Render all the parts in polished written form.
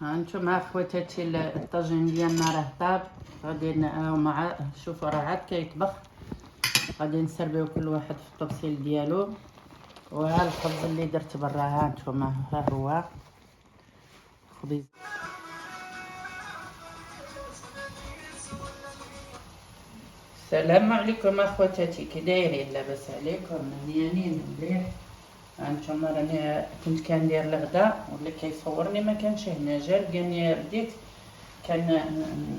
ها انتم اخواتاتي الطاجين ديالنا راه طاب. غادي مع شوفوا راه عاد كيطبخ. غادي نسربيو كل واحد في الطبسيل ديالو. وها الخبز اللي درت برا، ها انتم ها هو خبز. السلام عليكم اخواتاتي، كي دايرين؟ لاباس عليكم؟ مزيانين مليح. هانتوما راني كنت كندير الغداء واللي كيصورني ما كانش هنا، جا لقاني بديت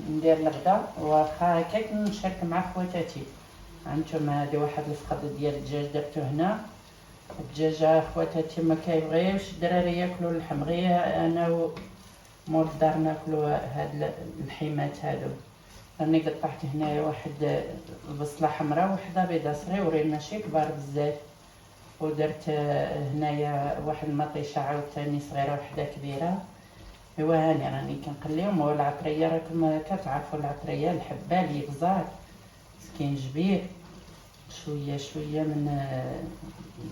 ندير الغداء واخا هكاك نشارك مع خواتاتي. هانتوما هادي واحد الفقد ديال الدجاج درتو هنا. الدجاجه خواتاتي ما كيبغيوش الدراري ياكلوا اللحم، غير انا ومول الدار ناكلوا هاد اللحيمات هادو. راني قطعت هنايا واحد البصله حمراء وحده بيضه صغيورين ماشي كبار بزاف، ودرت هنايا واحد المطيشه عاوتاني صغيره وحده كبيره. ايوا هاني راني كنقليهم. والعطريه راكم كتعرفوا العطريه، الحبه الابزار سكينجبير، شويه شويه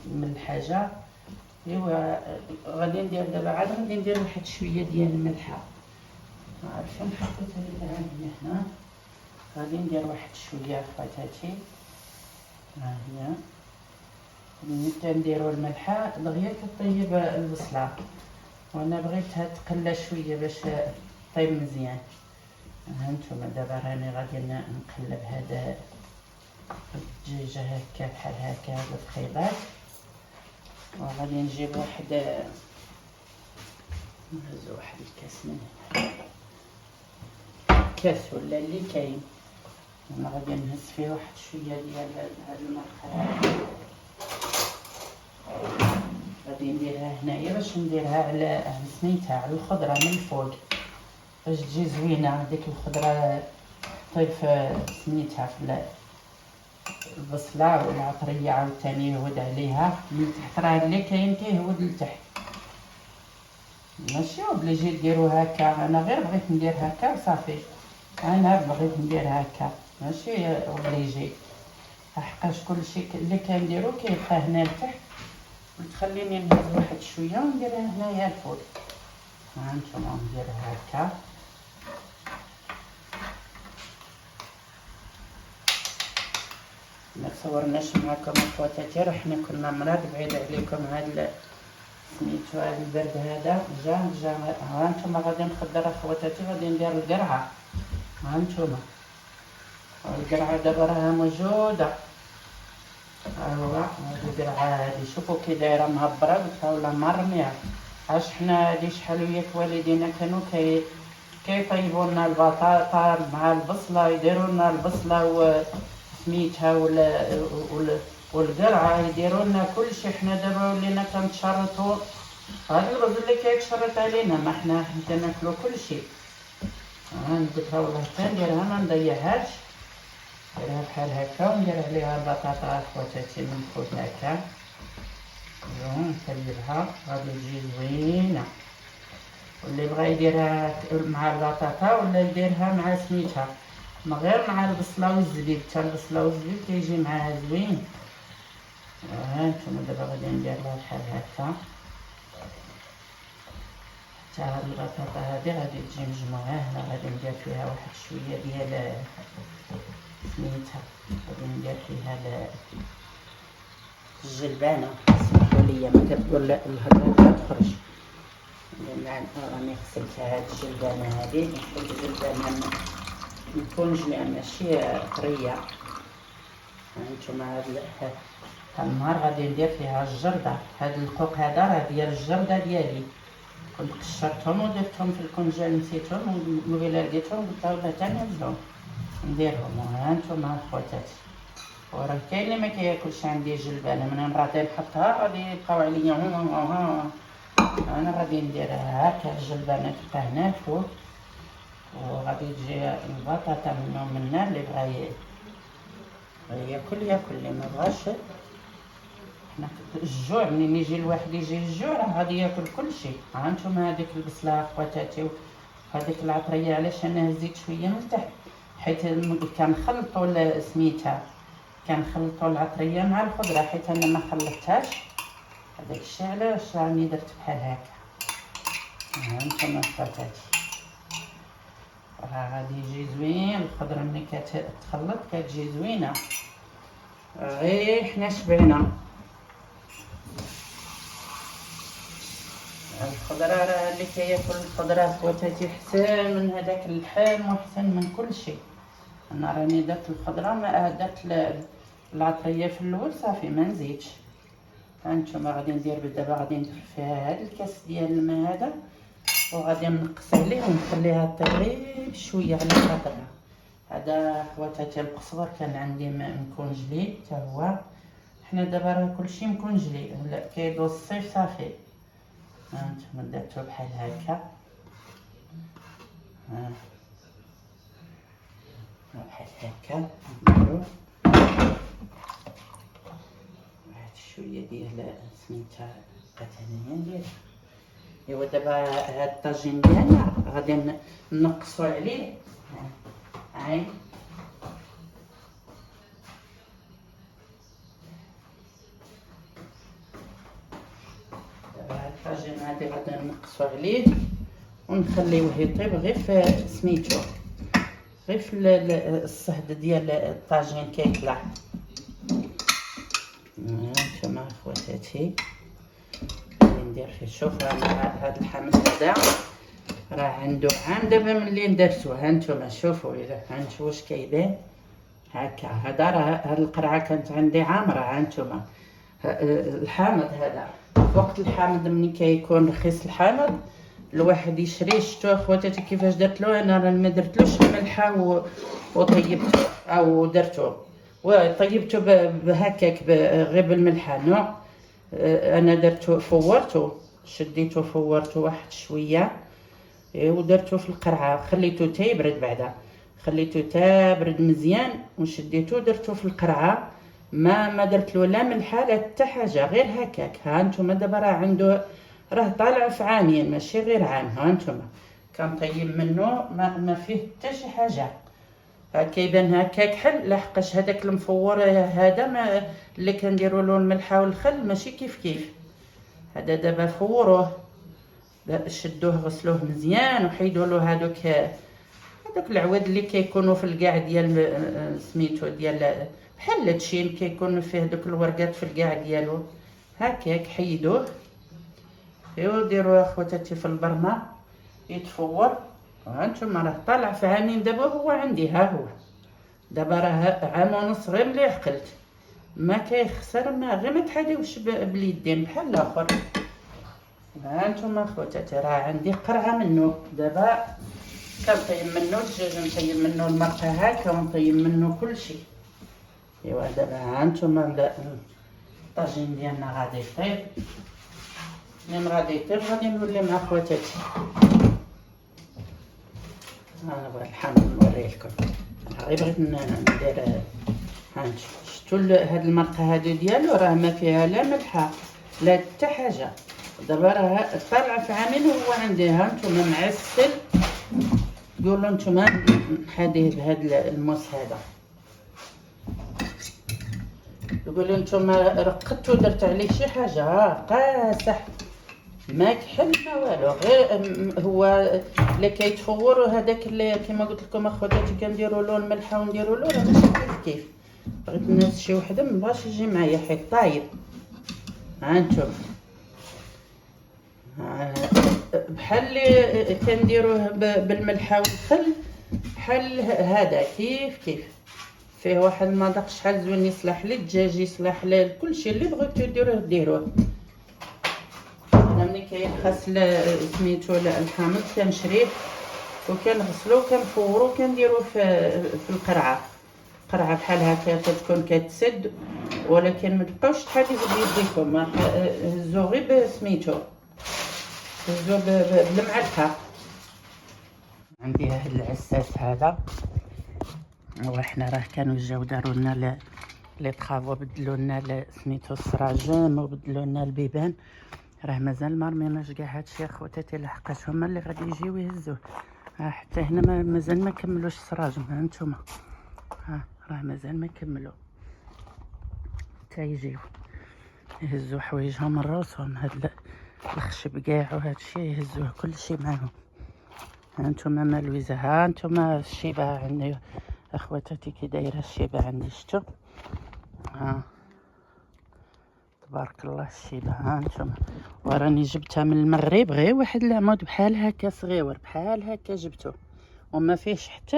من الحاجه. ايوا غادي ندير دابا عاد غادي ندير واحد شويه ديال الملحه. عارفين حطيتها لي عندي هنا، غادي ندير واحد شويه خواتاتي. ها هي ملي كنديروا الملحه دغيا كطيب البصله، وانا بغيتها تقلى شويه باش طيب مزيان. هانتوما دابا راني غادي نقلب هذا الدجاجه هكا بحال هكا بالخيبات. وغادي نجيب واحد نهز واحد الكاس من هنا، كاس ولا اللي كاين. انا غادي نهز فيه واحد شويه ديال هاد المرقه، غادي نديرها هنايا باش نديرها على سميتها على الخضره من الفوق باش تجي زوينه. ديك الخضره طيب سميتها في البصله والعطريه عاوتاني يهود عليها من تحت، راه اللي كاين كيهود لتحت ماشي وبليجي ديرو هكا. انا غير بغيت ندير هكا وصافي، انا بغيت ندير هكا ماشي وبليجي، حقاش كلشي اللي كنديرو كيبقى هنا لتحت. وتخليني نهز واحد شويه ونديرها هنايا الفوق. ها نتوما نديرها هكا. ما تصورناش معكم اخواتاتي، راه حنا كنا مرض بعيد عليكم. هاد سميتو هاد البرد هذا جا. ها نتوما غادي نخضر اخواتاتي، غادي ندير القرعه. ها نتوما القرعه دابا راها موجوده. ها هو هاد القرعه هادي شوفوا كي دايره مهبره، قلتها ولا مرميه. عاش حنا هادي شحال وياك والدينا كانوا كيطيبوا لنا البطاطا مع البصله، يديروا لنا البصله وسميتها والقرعه، يديروا لنا كلشي. حنا دابا ولينا كنتشرطوا هذا الرز اللي كيتشرط علينا، ما حنا كناكلوا كلشي. نديرها والله حتى نديرها ما نضيعهاش، نديرها بحال هكا وندير عليها البطاطا خواتاتي من الفوق هكا. نقلبها غادي تجي زوينه. واللي بغى يديرها مع البطاطا ولا يديرها مع سميتها غير مع البصله والزبيب، حتى البصله والزبيب كيجي معاها زوين. هانتوما دابا غادي ندير لها بحال هكا. حتى هاد البطاطا هادي غادي تجي مجموعه. هنا غادي ندير فيها واحد شويه ديال سميتها، غادي ندير فيها الجلبانه. سمحوا لي ما كتقول الهضره كتخرج، لان راني غسلتها. هاد الجلبانه هادي نحط الجلبانه نكون جميع ماشي طريه. هانتوما هاد النهار غادي ندير فيها الجرده. هاد الكوق هذا راه ديال الجرده ديالي، كنت قشرتهم ودرتهم في الكونجال، نسيتهم وقيلا لقيتهم قلت والله حتى نهزهم نديرهم. هانتوما خواتاتي، وراه كاين اللي ما كياكلش عندي جلبانه، من غادي نحطها غادي يبقاو عليا ها. انا غادي نديرها هكا الجلبانه تبقى هنا فوق، وغادي تجي البطاطا منا اللي بغا ياكل اللي ما بغاش. حنا الجوع منين يجي الواحد يجي الجوع راه غادي ياكل كلشي. ها نتوما هذيك البصله خواتاتي وهذيك العطريه، علاش انا هزيت شويه من تحت حيت كنخلطوا سميتها، كنخلطوا العطريه مع الخضره حيت انا ما خلطتهاش. هذاك الشيء علاش راني درت بحال هكا. هانتوما الخواتاتي راه غادي يجي زوين. الخضره ملي كتخلط كتجي زوينه، غير حنا شبعنا. الخضره راه اللي كياكل الخضره خواتاتي حسن من هذاك اللحم وحسن من كل شيء. انا راني درت الخضره ما درت العطريه في الاول صافي ما نزيدش. هانتوما غادي ندير دابا غادي ندير فيها هذا الكاس ديال الماء هذا وغادي نقص عليه ونخليها طيب غير شويه على خاطرها. هذا خواتاتي القزبر كان عندي مكونجلي حتى هو. حنا دابا راه كلشي مكونجلي ولا كيدوز الصيف صافي. هانتوما درتو بحال هكا بحال هكا نديرو واحد شويه ديال سميتها الثانيه ندير. ايوا دابا هاد الطاجين ديالنا غادي نقصو عليه. هاي دابا هاد الطاجين هادي غادي نقصو عليه ونخليوه يطيب غير في سميتو غير في الصهد ديال الطاجين كيطلع. هانتوما خواتاتي غادي ندير فيه. شوف هاد الحامض هذا راه عنده عام دابا ملي درتو. هانتوما شوفوا الا هانتو واش كيبان هكا. هذا راه هاد القرعه كانت عندي عامره. هانتوما الحامض هذا وقت الحامض ملي كيكون رخيص الحامض الواحد يشري. شتو خواتاتي كيفاش درت له انا؟ راه ما درتلوش ملحه وطيبته او درتو وطيبته بهكاك غير بالملحه نوع. انا درتو فورتو شديتو فورتو واحد شويه ودرتو في القرعه خليتو تا يبرد. بعدا خليتو تا برد مزيان وشديتو درتو في القرعه. ما درت له لا ملحه لا حتى حاجه غير هكاك. ها انتم دابا راه عنده راه طالع في عامين ماشي غير عام. ها انتم كنطيب منه ما فيه حتى شي حاجه. كيبان هكاك حل لحقاش هذاك المفور هذا ما اللي كنديروا له الملحه والخل ماشي كيف. هذا دابا فوروه شدوه غسلوه مزيان وحيدوا له هذوك العواد اللي كيكونوا في القاع ديال سميتو ديال بحال التشين كيكون فيه دوك الورقات في القاع ديالو هكاك حيدوه. ايوا ديروه خواتاتي في البرمه يتفور. هانتوما راه طالع في عامين دابا هو عندي. ها هو دابا راه عام ونص غير ملي عقلت ما كيخسر ما غير ما تحاليوش باليدين بحال الاخر. هانتوما خواتاتي راه عندي قرعه منه. دابا كنطيب منه الدجاج نطيب منه المرقه هكا ونطيب منه كلشي. ايوا دابا هانتوما الطاجين ديالنا غادي يطيب. من غادي يطيب غادي نولي مع خواتاتي. انا بغيت الحامض نوريه لكم. انا غير بغيت ندير هانتو شتو هاد المرقه هادي ديالو راه ما فيها لا ملحه لا حتى حاجه. دابا راه طالعه في عامين وهو عندي. هانتوما معسل قولوا نتوما نحاديه بهذا الموس هذا. تقولوا نتوما رقدت ودرت عليه شي حاجه قاصح ما كحل ما والو غير هو اللي كيتفور. وهذاك اللي كما قلت لكم اخواتاتي كنديروا له الملحه ونديروا له راه ماشي كيف. بغيت الناس شي وحده ما بغاش يجي معايا حيت طايب. ها انتم بحال اللي كنديروه بالملحه والخل بحال هذا كيف فيه واحد المذاق شحال زوين يصلح للدجاج يصلح لكلشي اللي بغيتو ديروه. انا ملي كيخاص سميتو الحامض كنشريه وكنغسلو وكنفورو وكنديرو في القرعه بحال هكا تكون كتسد. ولكن ما تبقاوش تحاليو بيديكم هزو غير بسميتو هزو بالمعلقه. عندي هاد العساس هذا وحنا راه كانوا جاو داروا لنا لي طرافو بدلوا لنا سميتو السراجم وبدلوا لنا البيبان. راه مازال ما رميناش كاع هادشي اخواتاتي لحقاش هما اللي غادي يجيو يهزوه. حتى هنا مازال ما كملوش السراجم. ها نتوما راه مازال ما كملوا حتى يجيو يهزوا حوايجهم من راسهم. هاد الخشب كاع وهادشي يهزوه كلشي معاهم. هانتوما مالويزه، هانتوما الشيبه عندي اخواتاتي كي دايره الشيبه عندي، شتو ها تبارك الله الشيبه. هانتوما وراني جبتها من المغرب، غير واحد العمود بحال هكا صغيور بحال هكا جبتو، وما فيهش حتى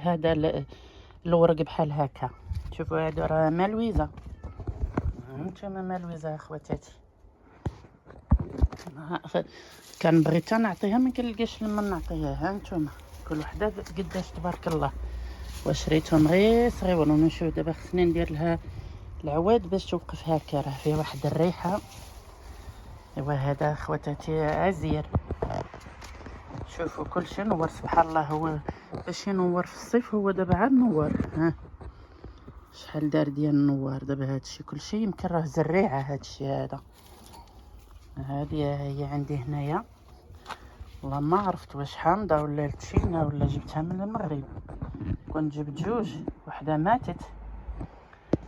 هذا الورق بحال هكا. شوفوا هادو راه مالويزه، هانتوما مالويزه اخواتاتي. كان بغيت نعطيها ما كنلقاش لما نعطيها. هانتوما كل وحده قداش تبارك الله، وشريتهم غير صغيور. ونشوف دابا خصني ندير لها العواد باش توقف هكا، راه فيه واحد الريحه. ايوا هذا اخواتاتي عزير. شوفوا كلشي نور سبحان الله. هو باش ينور في الصيف هو دابا عاد نور. ها شحال دار ديال النوار دابا. هادشي كلشي يمكن راه زريعه هادشي هذا. هادي هي عندي هنايا، والله ما عرفت واش حامضه ولا لتشينا ولا جبتها من المغرب. كنت جبت جوج، وحده ماتت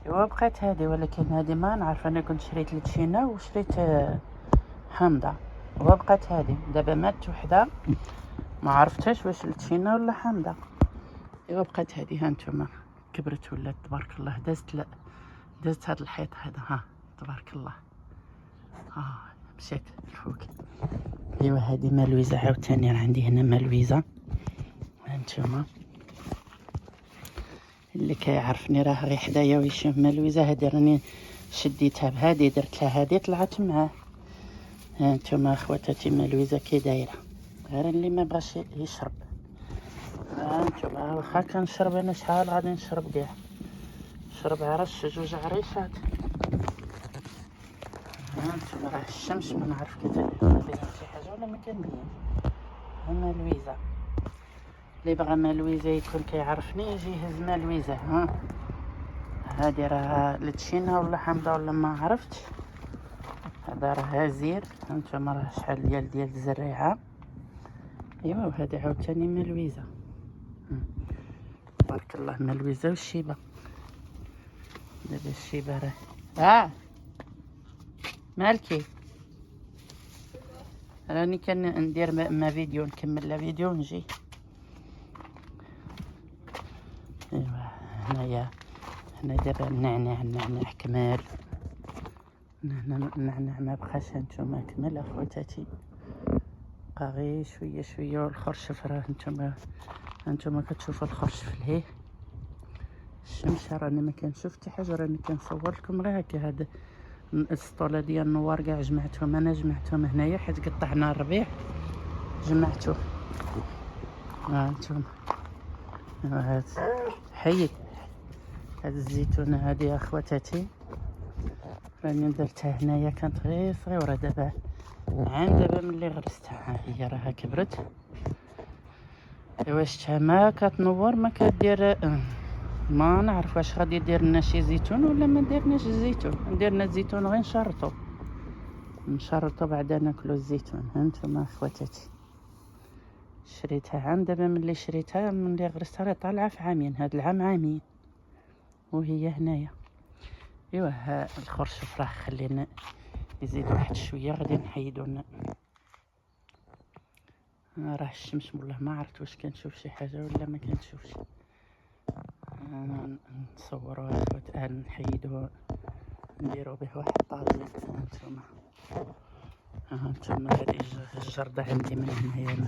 ايوا بقات هذه، ولكن هذه ما نعرف. انا كنت شريت لتشينا وشريت حامضه وبقات هذه. دابا ماتت وحده ما عرفتهاش واش لتشينا ولا حامضه. ايوا بقات هذه. هانتوما كبرت ولات تبارك الله. دازت هذا الحيط هذا. ها تبارك الله. مشات الفوق. ايوا هذه مالويزه عاوتاني. راه عندي هنا مالويزه. هانتوما اللي كيعرفني راه غير حدايا ويشوف مالويزه. هذه راني شديتها بهذه، درت لها هذه طلعت معاه. هانتوما اخواتاتي مالويزه كي دايره، غير اللي ما بغاش يشرب. هانتوما واخا كنشرب انا شحال غادي نشرب كاع. نشرب عرش جوج عريشات. هانتوما راه الشمس ما نعرف كي ندير شي حاجه ولا ما كنديرش. مالويزه اللي بغى مالويزه يكون كيعرفني يجي يهز مالويزه. ها هادي راه لتشينا ولا حامضه ولا ما عرفتش. هذا راه هزير. هانتوما راه شحال ديال الزريعه. ايوا وهذه عاوتاني مالويزه. تبارك الله مالويزه والشيبه. دابا الشيبه راه مالكي. راني ندير ما فيديو، نكمل لا فيديو ونجي. ايوا هنا دابا النعناع كمال. هنا النعناع ما بقاش. هانتوما كمل اخواتاتي، بقى غير شويه. والخرشف راه هانتوما كتشوفوا الخرشف لهيه. الشمس راني ما كنشوف حتى حاجه، راني كنصور لكم غير هكا. هاد السطوله ديال النوار كاع جمعتهم انا، جمعتهم هنايا حيت قطعنا الربيع جمعته. هانتوما هاد حيد هاد الزيتونه هادي اخواتاتي راني درتها هنايا، كانت غير صغيره. دابا ملي غرستها ها هي راها كبرت. ايوا شتها ما كتنور ما كدير. ما نعرف واش غادي يدير لنا شي زيتون ولا ما ديرناش الزيتون. درنا الزيتون غير نشرطو بعدا ناكلو الزيتون. هانتوما اخواتاتي شريتها عام. دابا ملي غرستها راه طالعه في عامين. هاد العام عامين وهي هنايا. ايوا الخرشف راه خلينا يزيد واحد شويه غادي نحيدو. راه الشمس والله ما عرفت واش كنشوف شي حاجه ولا ما كنشوفش. نصوروا اخوات نحيدوه نديرو به واحد طاجين. هانتوما هذه الجردة عندي من هنايا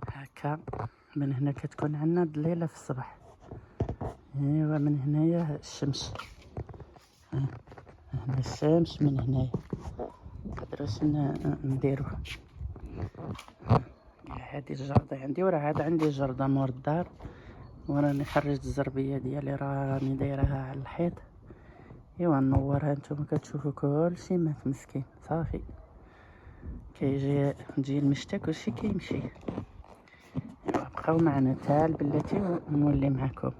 هكا. من هنا كتكون عندنا الضليله في الصباح. ايوا من هنايا الشمس. هنا الشمس من هنايا نقدروش نديروها. هذه الجردة عندي. وراه عاد عندي جردة مور الدار، وراني خرجت الزربيه ديالي راني دايرها على الحيط. ايوا نورها. نتوما كتشوفوا كلشي مات مسكين صافي. تجي المشتى كلشي كيمشي. ايوا بقاو معنا تا البلاتي ونولي معكم.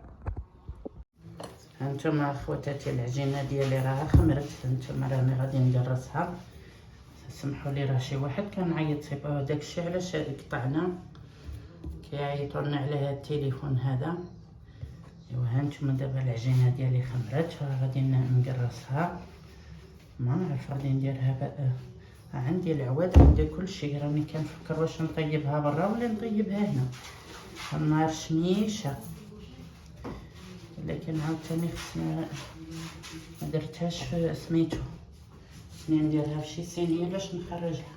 هانتوما اخواتاتي العجينه ديالي راها خمرت. هانتوما راني غادي نقرصها. سمحوا لي راه شي واحد كان عيط صيبا داكشي علاش قطعنا كيعيطوا لنا على هذا التليفون هذا. ايوا هانتوما دابا العجينه ديالي خمرت، غادي نقرصها. ما نعرف غادي نديرها عندي العواد، عندي كل شيء. راني كنفكر واش نطيبها برا ولا نطيبها هنا. النهار شميشه، لكن عاوتاني خصنا ما درتهاش في سميتو. خصني نديرها في شي صينيه باش نخرجها.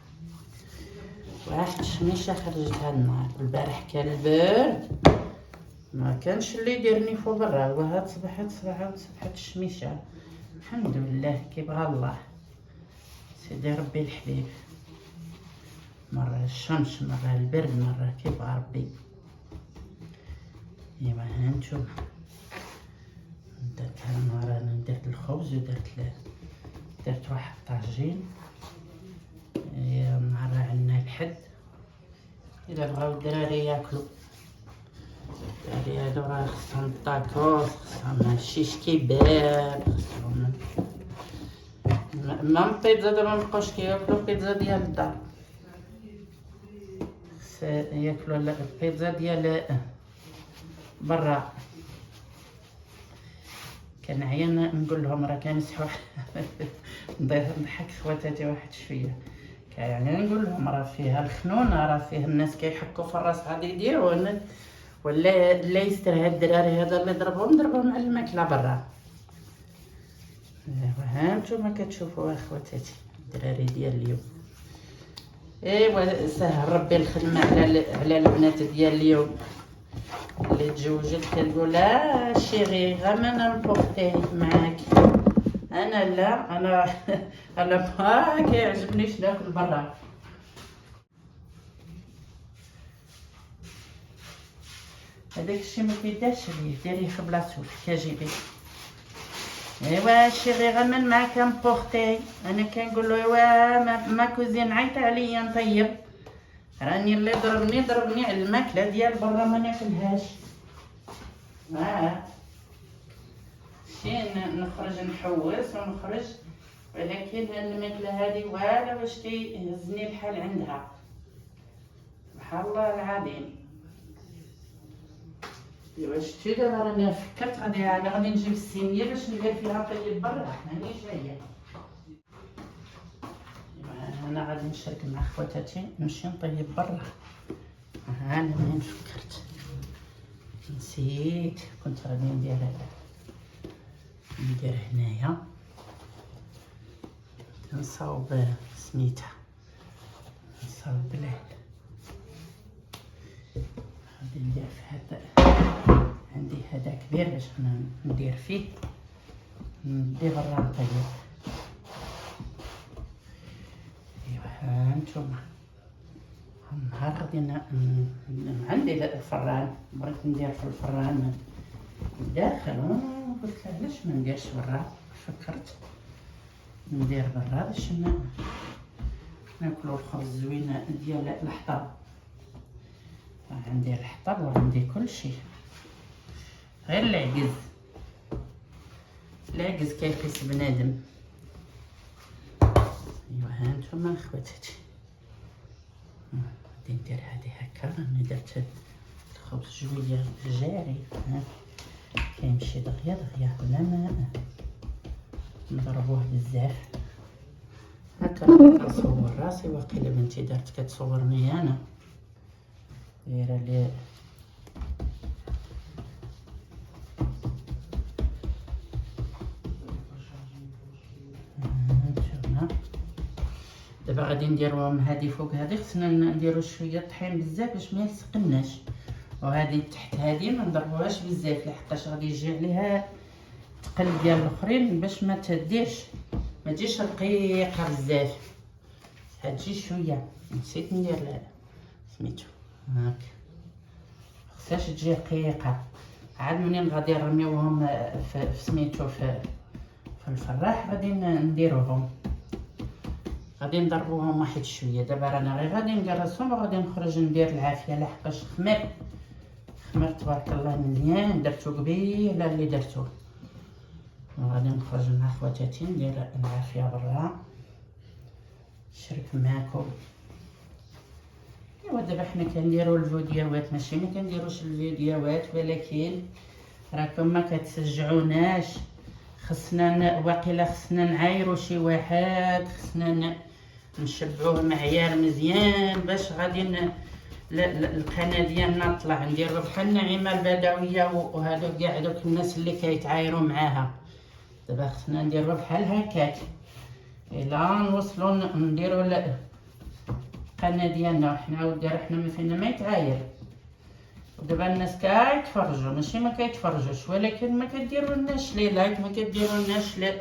واحد الشميشه خرجتها النهار. البارح كان البرد ما كانش اللي يديرني فوق برا، وهاد صبحت الشميشه. الحمد لله كيبغى الله، سيدي ربي الحبيب. مرة الشمس، مرة البرد، مرة كيبغى ربي. ايوا ها نتوما درت النهار. انا درت الخبز درت واحد الطاجين. النهار عندنا الحد، اذا بغاو الدراري ياكلو. الدراري هادو راه خصهم الطاكوس، خصهم الشيش كيباب، خصهم ما البيتزا. دابا مبقاوش كياكلو البيتزا ديال الدار، ياكلو البيتزا ديال برا. كنعيا نقول لهم راه كنسحوا نضحك خواتاتي واحد شويه. يعني نقول لهم راه فيها الخنونه، راه فيه الناس كيحكوا في الراس غادي يديروا، ولا لا يستر هاد الدراري هذا اللي ضربهم على الماكله برا. ها نتوما كتشوفوا اخواتاتي الدراري ديال اليوم. ايوا سهل ربي الخدمه على البنات ديال اليوم. اللي تزوجت كتقول لا شيري غير ما نبوختيه معاك. انا لا، انا ما كيعجبنيش ناكل برا. هذاك الشيء ما كيدارش ليه، ديريه في بلاصتو في كاجيبي. ايوا شيري غير من معاك نبوختي. انا كنقول له ايوا ما كوزين عيط عليا نطيب، راني اللي ضربني على الماكله ديال برا ما ناكلهاش. شي نخرج نحوس ونخرج، ولكن الماكله هذه ولا واش كيهزني الحال عندها، سبحان الله العظيم. ايوا شتي دابا راني فكرت غادي نجيب الصينيه باش ندير فيها طيب برا. هاني جايه. انا غادي نشارك مع خواتاتي نمشي نطيب برا. انا منين فكرت نسيت، كنت غادي ندير هنايا نصاوب سميتها، نصاوب بلاد. غادي ندير في هذا، عندي هذا كبير باش ندير فيه، ندي برا نطيب. ايوا ها نتوما النهار غادي عندي الفران، بغيت ندير في الفران داخل، قلت علاش ما نديرش برا. فكرت ندير برا باش ناكلو الخبز زوين ديال الحطب. عندي الحطب وعندي كل شيء، غير العجز كيقيس بنادم. ايوا ها نتوما خواتاتي غادي ندير هادي هكا. راني درت الخبز شويه جاري، كيمشي دغيا بلا ما نضربوه بزاف. هكا كنصور راسي، واقيلا بنتي دارت كتصورني انا دايره لي دابا غادي نديروهم هادي فوق هادي. خصنا نديرو شويه طحين بزاف باش ما يلصقناش، وهادي تحت هادي ما نضربوهاش بزاف لحقاش غادي يجي عليها تقل ديال الاخرين باش ما تديرش، ما تجيش رقيقه بزاف، هتجي شويه. نسيت ندير سميتو هاك، خصهاش تجي رقيقه. عاد منين غادي نرميوهم في سميتو في الفراح غادي نديروهم، غادي نضربوهم واحد شويه. دابا رانا غير غادي نقرصهم وغادي نخرج ندير العافيه لحقاش خمر تبارك الله مزيان. درتو قبيله اللي درتوه، وغادي نخرج مع خواتاتي ندير العافيه برا نشارك معاكم. ايوا دابا حنا كنديروا الفيديوهات، ماشي ما كنديروش الفيديوهات، ولكن راكم ما كتشجعوناش. خصنا واقيلا خصنا نعايروا شي واحد، خصنا نشبعوه معيار مزيان باش غادي القناه ديالنا طلع. نديرو بحال نعيمه البدويه وهادو كاع دوك الناس اللي كيتعايروا معاها. دابا خصنا نديرو بحال هكاك الى نوصلو نديرو القناه ديالنا. حنا ودي حنا ما فينا ما يتعاير. ودابا الناس كيتفرجوا ماشي ما كيتفرجوش، ولكن ما كديرولناش لي لايك، ما كديرولناش لي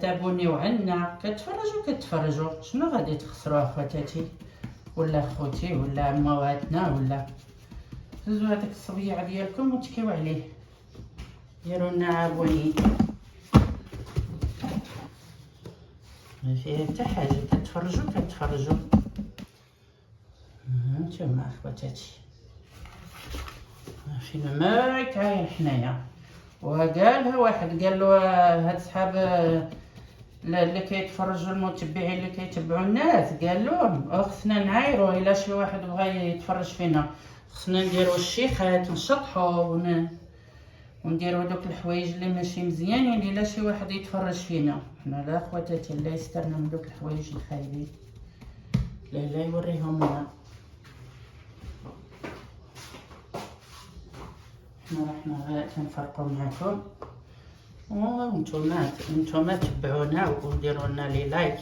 تابونيو عنا. كتفرجوا شنو غادي تخسروا اخواتاتي ولا خوتي ولا عمواتنا، ولا هزوا هذاك الصبيعه ديالكم وتكيو عليه، ديروا لنا عابوني. ما فيها حتى حاجه، كتفرجوا هانتوما اخواتاتي. فين ما يتعاين حنايا. وقالها واحد قال له هاد صحاب اللي كيتفرجوا المتبعين اللي كيتبعوا الناس، قال لهم خصنا نعايروا الا شي واحد بغى يتفرج فينا، خصنا نديروا الشيخات نشطحوا ونديروا دوك الحوايج اللي ماشي مزيانين الا شي واحد يتفرج فينا. حنا لا خواتاتي الله يسترنا من دوك الحوايج الخايبين، لا يوريهم لنا. حنا كنفرقوا معكم وانتوما تبعونا وديروا لنا لي لايك،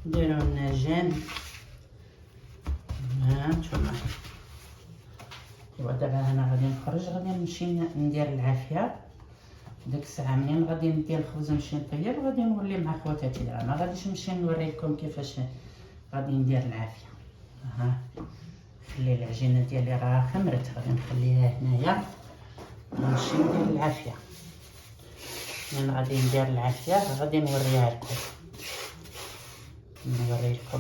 ديروا لنا جيم. هانتوما دابا انا غادي نخرج، غادي نمشي ندير العافيه. ديك الساعه منين غادي ندير الخبز نمشي نطيب وغادي نولي مع خواتاتي. دابا ما غاديش نمشي نوريكم كيفاش غادي ندير العافيه. خلي العجينه ديالي راه خمرت، غادي نخليها هنايا ونمشي ندير العافيه. من غادي ندير العافيه غادي نوريها لكم،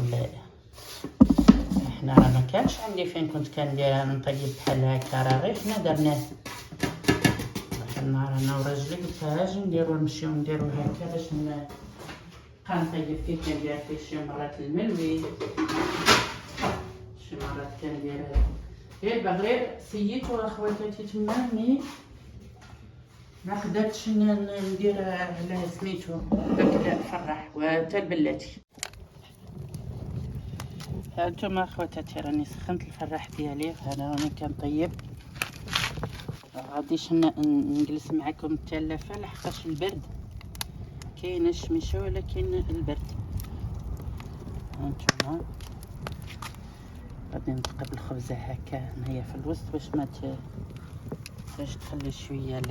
حنا راه ما كانش عندي فين كنت كندير نطيب بحال هكا، راه غير حنا درناه واحد النهار انا وراجلي قلت اجي نديرو نمشيو نديرو هكا باش نبقى نطيب كيف كندير فيه شي مرات الملوي، شي مرات كندير غير سيتو اخواتاتي تما مي ما قدرتش ندير على سميتو داك الفراح وتا البلاتي. هانتوما اخواتاتي راني سخنت الفراح ديالي، انا راني كنطيب. غاديش نجلس معكم التلفه لحقاش البرد، كاين الشميشه ولكن البرد. هانتوما غادي نتقب الخبزه هكا هنايا في الوسط باش تخلي شويه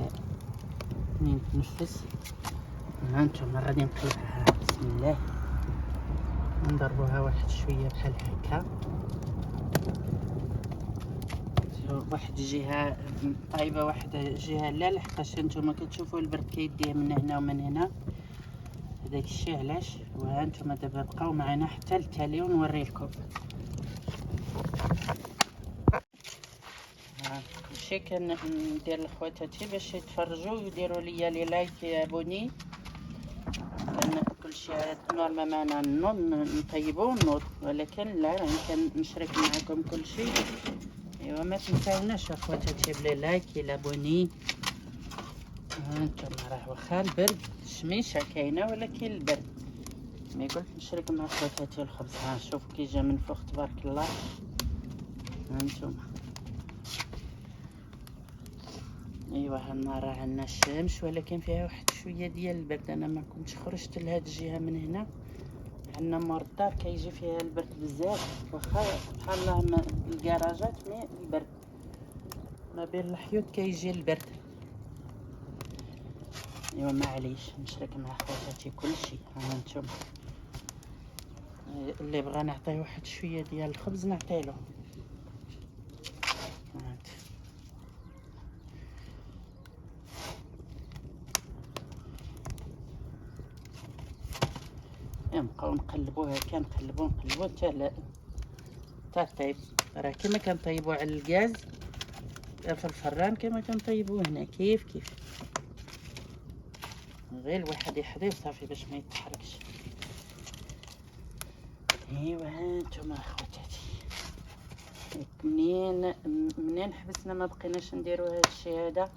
منين تنفس. هانتوما غادي نقلبها بسم الله، نضربوها واحد شويه بحال هكا، واحد الجهه طايبه واحد الجهه لا، لحقاش نتوما كتشوفوا البرد كيديه من هنا ومن هنا، هذاك الشيء علاش. وهانتوما دابا بقاو معنا حتى التالي ونوري لكم. هادشي كندير لخواتاتي باش يتفرجوا ويديروا ليا لي لايك ابوني، لان كلشي نورمالمون انا نوض نطيبو ونوض، ولكن لا راني كنشارك معكم كلشي. ايوا ما تنساوناش اخواتاتي بلي لايك لابوني. هانتوما راه واخا البرد الشميشه كاينه ولكن البرد ما قلت نشارك مع خواتاتي الخبز. شوفوا كي جا من فوق تبارك الله. هانتوما ايوا هالنهار راه عندنا الشمس ولكن فيها واحد شويه ديال البرد. انا ما كنتش خرجت لهاد الجهه من هنا، عندنا مور الدار كيجي فيها البرد بزاف، واخا سبحان الله الكراجات مي البرد ما بين الحيوط كيجي البرد. ايوا معليش نشارك مع خواتاتي كلشي. هانتوما اللي بغى نعطيه واحد شويه ديال الخبز نعطيله. نبقاو نقلبو هكا، نقلبو حتى طيب. راه كيما كنطيبو على الغاز في الفران كيما كنطيبو هنا كيف غير الواحد يحضي وصافي باش ما يتحركش. ايوا هانتوما اخواتاتي منين حبسنا ما بقيناش نديرو هاد الشيء هذا،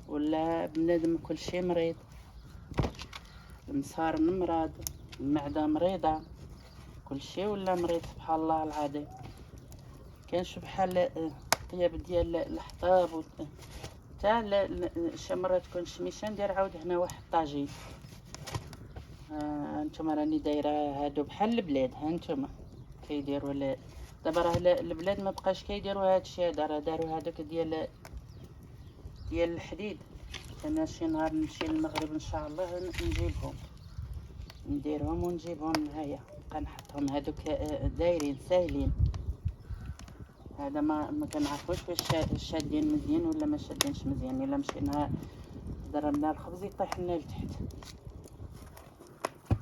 ولا بنادم كلشي مريض، المصار من مرض، المعدة مريضة، كل شيء ولا مريض سبحان الله العظيم. كانش بحال طياب ديال الحطاب تاع شي مرة تكون شميشه ندير عاود هنا واحد طاجين. هانتوما راني دايره هادو بحال البلاد، هانتوما كيديروا دابا راه البلاد ما بقاش كيديروا هادشي هذا، راه داروا هذاك ديال الحديد. انا شي نهار نمشي للمغرب ان شاء الله نجيبهم نديرهم ونجيبهم معايا، نبقى نحطهم هادوك دايرين ساهلين. هذا ما كنعرفوش واش شادين مزيان ولا ما شادينش مزيان. الا مشينا ضربنا الخبز يطيح لنا لتحت.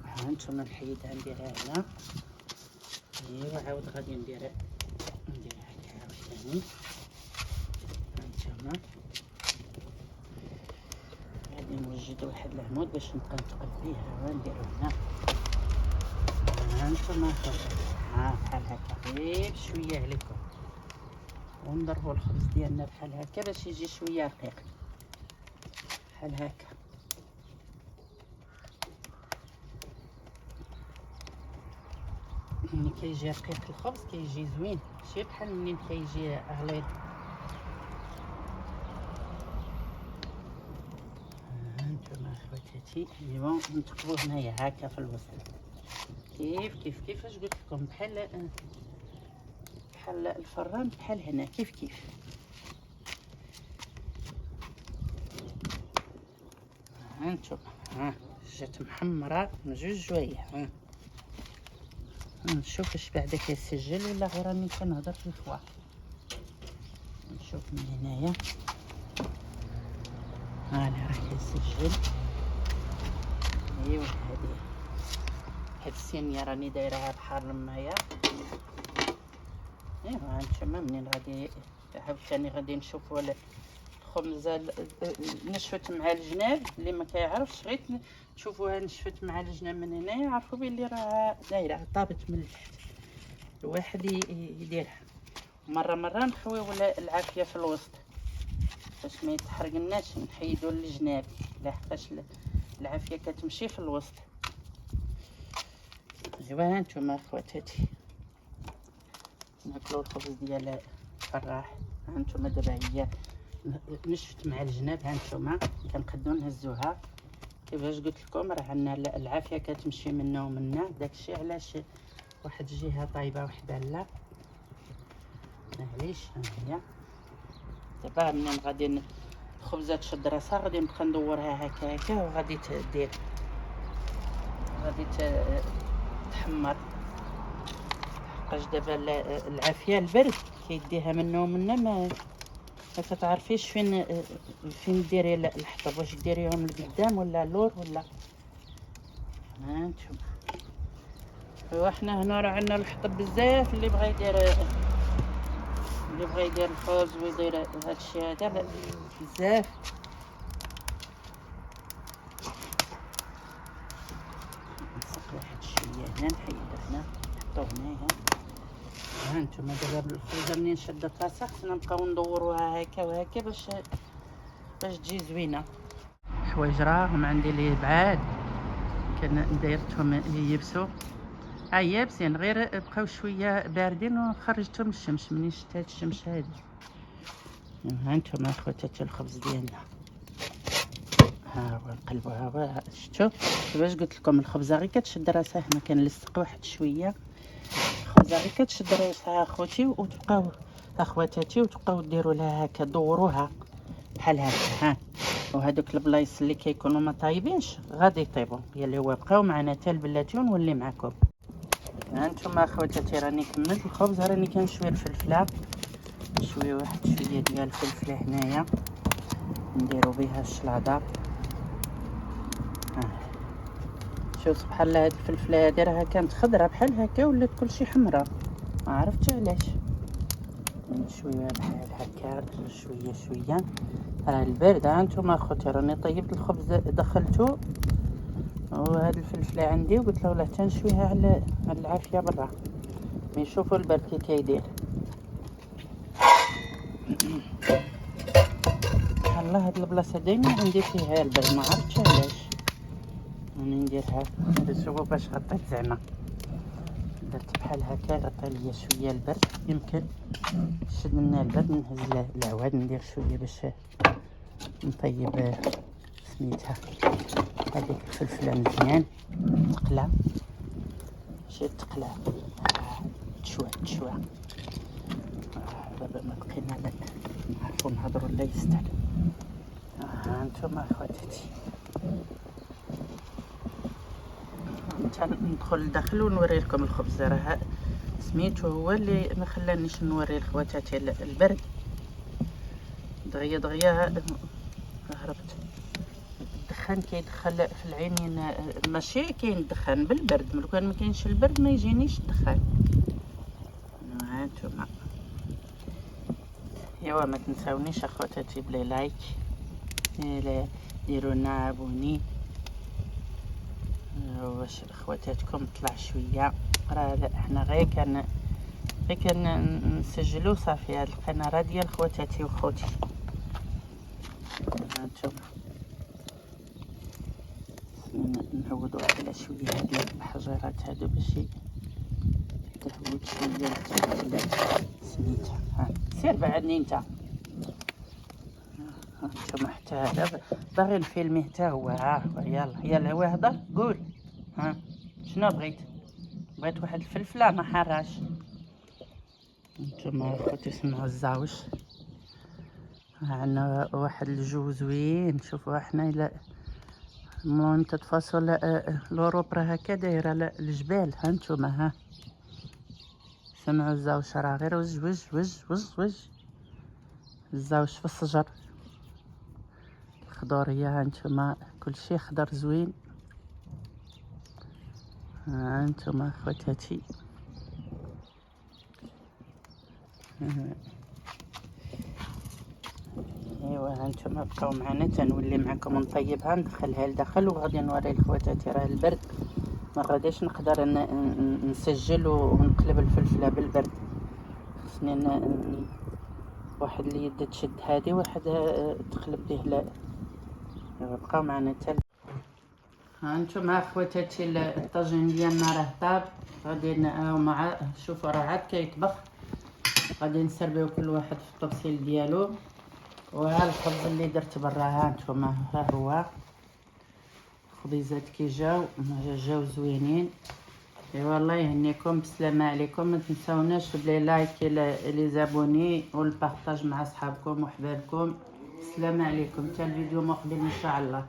هانتوما الحيدة نديرها هنا. ايوا عاود غادي نديرها هكا عاوتاني. هانتوما غادي نوجد واحد العمود باش نبقى نتقل فيه. ونديرو هنا. هانتوما بحال هكا غير شويه عليكم، ونضربوا الخبز ديالنا بحال هكا باش يجي شويه رقيق بحال هكا. ملي كيجي رقيق الخبز كيجي زوين، ماشي بحال منين كيجي غليظ. هانتوما اخواتاتي ايوا نتقبوه هنايا هكا في الوسط، كيفاش قلت لكم، بحال الفران، بحال هنا كيف هانتوما. جات محمره من جوج جوايه. نشوف واش بعدا كيسجل ولا غير راني كنهضر في الفوا. نشوف من هنايا. راه كيسجل. ايوا هاد الصينيه راني دايرها بحال المايه. ايوا هانتوما منين غادي عاوتاني غادي نشوفوا الخبزه نشفت مع الجناب. اللي ما كيعرفش غير تشوفوها نشفت مع الجناب من هنا يعرفوا بلي راه دايره طابت من التحت. الواحد يديرها مره نخويو العافيه في الوسط باش ما يتحرقناش، نحيدوا الجناب لحقاش العافيه كتمشي في الوسط. ايوا هانتوما اخواتاتي ناكلوا الخبز ديال الفراح. هانتوما دابا هي نشفت مع الجناب. هانتوما كنقدو نهزوها كيفاش قلت لكم، راه عندنا العافيه كتمشي منا ومنا. داكشي علاش واحد الجهه طايبه وحده لا، معليش. ها هي دابا منين غادي الخبزه تشد راسها غادي نبقى ندورها هكا وغادي تحمر. حقاش دابا العافيه البرد كيديها منا ومنا، ما كتعرفيش فين ديري الحطب، واش ديريهم لقدام ولا اللور ولا. هانتوما حنا هنا راه عندنا الحطب بزاف. اللي بغى يدير الخبز ويدير هادشي هذا بزاف. نسق واحد شويه هنا، نحيدو هنا نحطو هنايا. هانتوما دابا الخبزه منين شدت راسها خصنا نبقاو ندوروها هكا وهكا باش تجي زوينه. الحوايج راهم عندي لي بعاد كان دايرتهم يبسوا يابسين، غير بقاو شويه باردين وخرجتهم الشمس. منين شتات الشمس هادي. هانتوما اخواتاتي الخبز ديالنا ها هو نقلبوها. شفتوا كيفاش قلت لكم، الخبزه غير كتشد راسها. هنا كنلصق واحد شويه الخبزه غير كتشد راسها اخوتي، وتبقاو اخواتاتي وتبقاو ديروا لها هكا، دوروها بحال هكا. وهذوك البلايص اللي كيكونوا ما طايبينش غادي يطيبوا، اللي هو بقاو معنا حتى البلاتي ونولي معكم. هانتوما اخواتاتي راني كملت الخبز. راني كنشوي الفلفله، نشوي واحد شويه ديال الفلفله هنايا نديرو بها الشلاضه. شوف سبحان الله، هاد الفلفله هادي راها كانت خضره بحال هكا ولات كلشي حمراء، ما عرفتش علاش. نشويها بحال هكا شويه. راه البارد. هانتوما اخوتي راني طيبت الخبز دخلته وهاد الفلفله عندي، وقلت له لا تنشويها على العافيه برا ما يشوفوا البرد كي كيدير. الله هاد البلاصه دايما عندي فيها البرد، ما عرفتش علاش. راني نديرها نشوفو باش غطيت زعما درت بحال هكا غطى ليا شويه البرد يمكن شد لنا البرد نهز العواد ندير شويه باش نطيب سميتها هذيك الفلفله مزيان تقلى ماشي تقلى تشوى دابا ما بقينا لا نعرفو نهضرو لا يستاهل. ها انتما اخواتاتي ندخل لداخل ونوري لكم الخبز راه سميتو هو اللي ما خلانيش نوري لخواتاتي البرد دغيا هربت. الدخان كيدخل في العينين ماشي كاين الدخان بالبرد لو كان ما كاينش البرد ما يجينيش الدخان. ها نتوما ايوا ما تنساونيش اخواتاتي بلي لايك ديروا لنا ابوني واش خواتاتكم طلع شويه راه حنا غير كان نسجلوا صافي هاد القناه راه ديال خواتاتي وخوتي. هانتوما نعوضوا على شويه هاد الحجرات هادو باش تهود شويه سميتها. ها سير بعدني انت هانتوما حتى هذا باغي نفيلميه حتى هو. ها يلا هو هضر قول. ها شنو بغيت واحد الفلفله ما حراش. نتوما اخوتي سمعوا الزاوج عندنا واحد الجو زوين. شوفوا احنا الى المهم تتفاصل لوروب راه هكا دايره الجبال. ها نتوما ها سمعوا الزاوج راه غير وج الزاوج في الشجر الخضوريه. ها نتوما كلشي خضر زوين. ها نتوما خواتاتي ايوا هانتوما بقاو معنا تنولي معكم نطيبها ندخلها لداخل وغادي نوري لخواتاتي راه البرد ما غاديش نقدر نسجل ونقلب الفلفله بالبرد خصني واحد اليد تشد هذه واحد تقلب به لا. بقاو معنا حتى هانتوما خواتاتي الطاجين ديالنا راه طاب غادي مع شوفوا راه عاد كيطبخ غادي نسربيو كل واحد في الطبسيل ديالو. وها الخبز اللي درت برا ها نتوما ها هو خبيزات كي جاو زوينين. ايوا الله يهنيكم بسلامه عليكم. ما تنساوناش بلي لايك لي زابوني والبارطاج مع صحابكم وحبابكم. بسلامه عليكم حتى الفيديو مقبل ان شاء الله.